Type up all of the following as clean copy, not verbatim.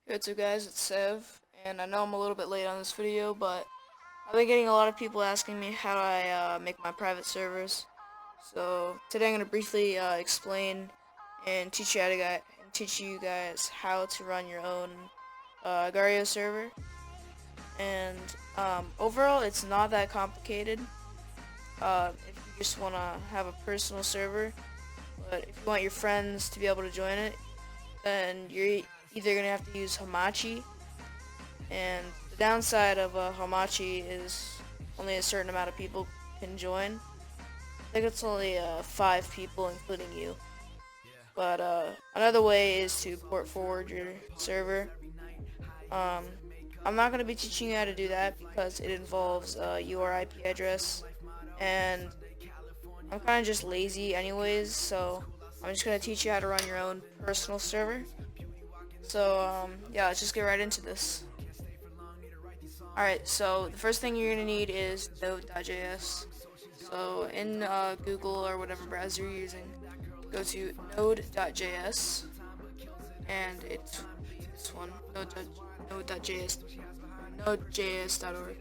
What's up guys, it's Sev, and I know I'm a little bit late on this video, but I've been getting a lot of people asking me how I make my private servers. So today I'm going to briefly explain and teach you guys how to run your own Gario server. And overall, it's not that complicated if you just want to have a personal server. But if you want your friends to be able to join it, then you're either going to have to use Hamachi, and the downside of Hamachi is only a certain amount of people can join. I think it's only 5 people including you. But another way is to port forward your server. I'm not going to be teaching you how to do that because it involves your IP address, and I'm kind of just lazy anyways, so I'm just going to teach you how to run your own personal server. So yeah, let's just get right into this. Alright, so the first thing you're going to need is node.js. So in Google or whatever browser you're using, go to node.js, and it's this one, node.js, node.js.org.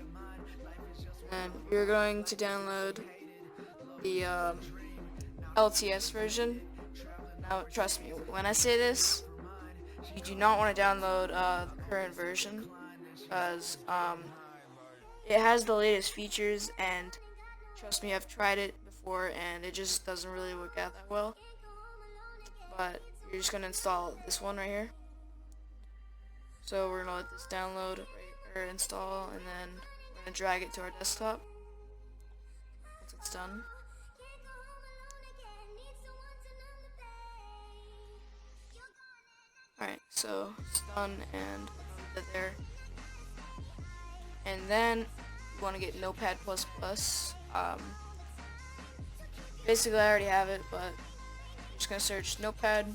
And you're going to download the LTS version. Now, trust me, when I say this, you do not want to download the current version, because it has the latest features, and trust me, I've tried it before and it just doesn't really work out that well. But you're just gonna install this one right here. So we're gonna let this download or install, and then we're gonna drag it to our desktop once it's done. Alright, so it's done, and we're gonna put it there. And then you want to get Notepad++. Basically, I already have it, but I'm just gonna search Notepad++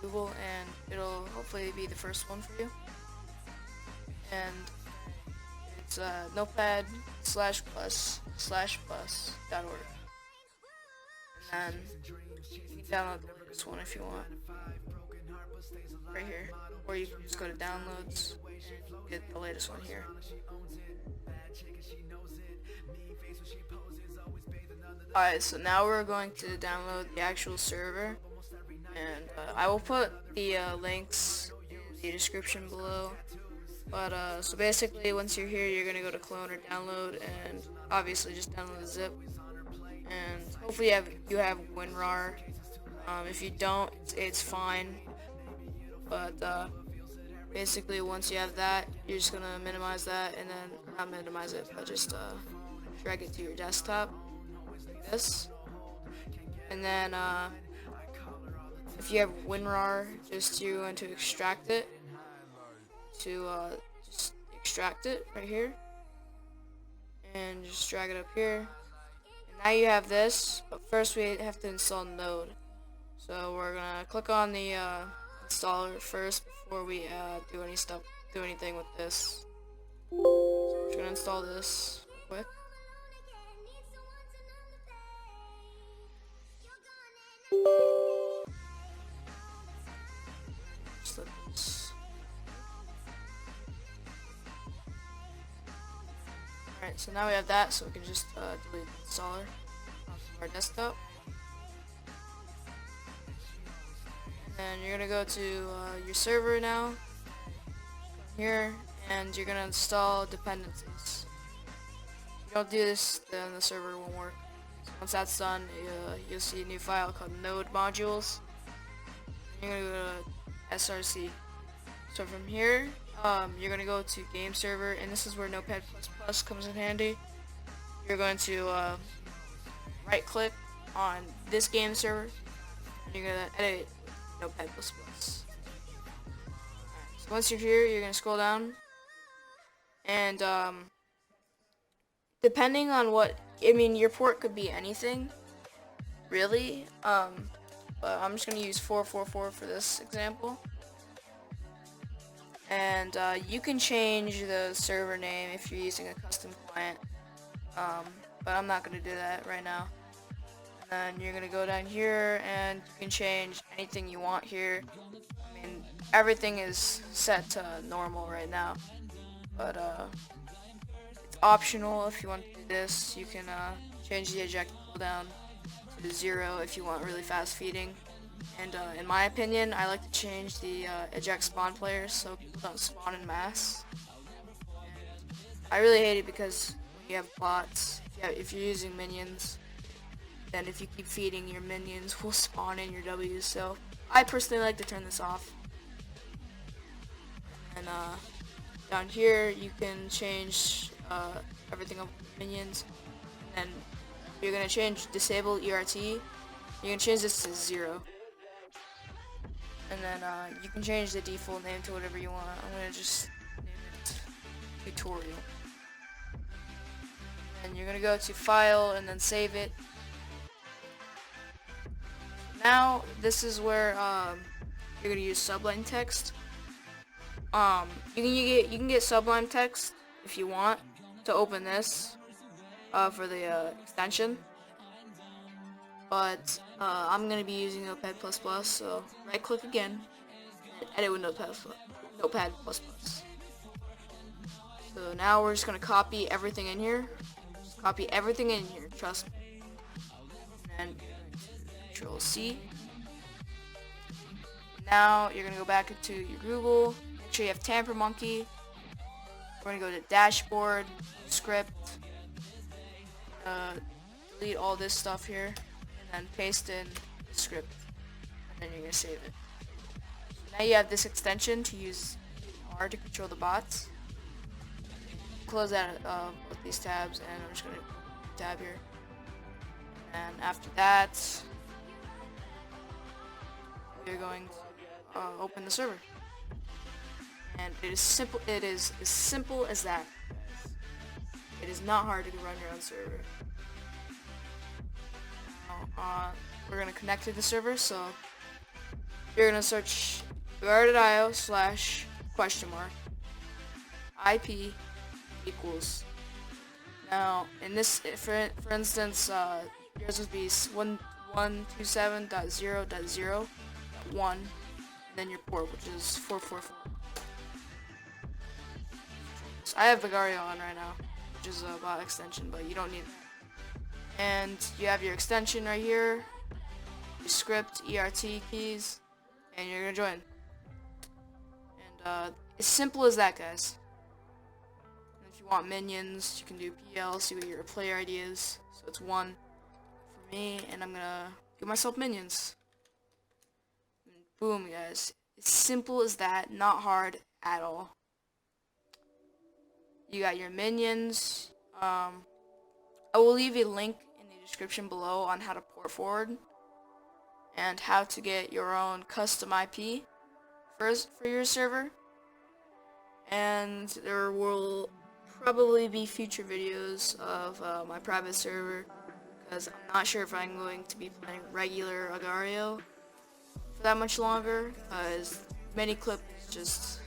Google, and it'll hopefully be the first one for you. And it's notepad/plus/bus.org. And then you can download this one if you want, right here, or you can just go to downloads and get the latest one here. Alright, so now we're going to download the actual server, and I will put the links in the description below. But so basically, once you're here, you're gonna go to clone or download, and obviously just download the zip. And hopefully you have WinRAR. If you don't, it's fine. But basically, once you have that, you're just gonna minimize that, and then not minimize it, but just drag it to your desktop like this. And then if you have WinRAR, just you want to extract it. Just extract it right here, and just drag it up here. And now you have this, but first we have to install Node. So we're gonna click on the installer first before we do anything with this. So we're just gonna install this real quick. Just let this. Alright, so now we have that, so we can just delete the installer off our desktop. And you're gonna go to your server now, here, and you're gonna install dependencies. If you don't do this, then the server won't work. So once that's done, you'll see a new file called node modules. And you're gonna go to src. So from here, you're gonna go to game server, and this is where Notepad++ comes in handy. You're going to right click on this game server, and you're gonna edit Notepad++. So once you're here, you're gonna scroll down, and depending on your port could be anything, really. But I'm just gonna use 444 for this example. And you can change the server name if you're using a custom client, but I'm not gonna do that right now. And then you're gonna go down here, and you can change anything you want here. I mean, everything is set to normal right now, but it's optional if you want to do this. You can change the eject cooldown to 0 if you want really fast feeding. And in my opinion, I like to change the eject spawn players so people don't spawn in mass. I really hate it because when you have bots, if you're using minions, then if you keep feeding, your minions will spawn in your W's. So I personally like to turn this off. And down here you can change everything of minions. And you're gonna change disable ERT. You can change this to 0. And then you can change the default name to whatever you want. I'm gonna just name it tutorial. And you're gonna go to file and then save it. Now this is where you're gonna use Sublime text. You can get Sublime text if you want to open this for the extension. But I'm gonna be using Notepad++, so right click again, edit with Notepad++. So now we're just gonna copy everything in here. Just copy everything in here, trust me. And Control C. Now you're gonna go back into your Google. Make sure you have Tamper Monkey. We're gonna go to Dashboard, Script. Delete all this stuff here. And paste in the script, and then you're gonna save it. So now you have this extension to use R to control the bots. Close out both these tabs, and I'm just gonna tab here. And after that, we're going to open the server. And it is simple. It is as simple as that. It is not hard to run your own server. We're gonna connect to the server, so you're gonna search guard.io /?, IP equals. Now, in this, for instance, yours would be 127.0.0.1, and then your port, which is 444. So I have Vigario on right now, which is a bot extension, but you don't need that. And you have your extension right here, your script, ERT keys, and you're gonna join. And as simple as that, guys. And if you want minions, you can do PL, see what your player ID is. So it's 1 for me, and I'm gonna give myself minions. And boom, guys. As simple as that, not hard at all. You got your minions. I will leave a link in the description below on how to port forward and how to get your own custom IP for your server. And there will probably be future videos of my private server, because I'm not sure if I'm going to be playing regular Agario for that much longer, because Miniclip is just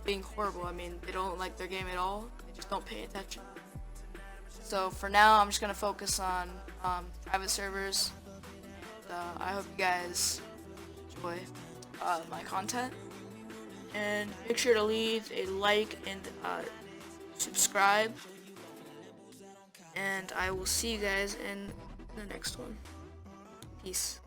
being horrible. I mean, they don't like their game at all. They just don't pay attention. So for now, I'm just gonna focus on private servers. I hope you guys enjoy my content, and make sure to leave a like and subscribe. And I will see you guys in the next one. Peace.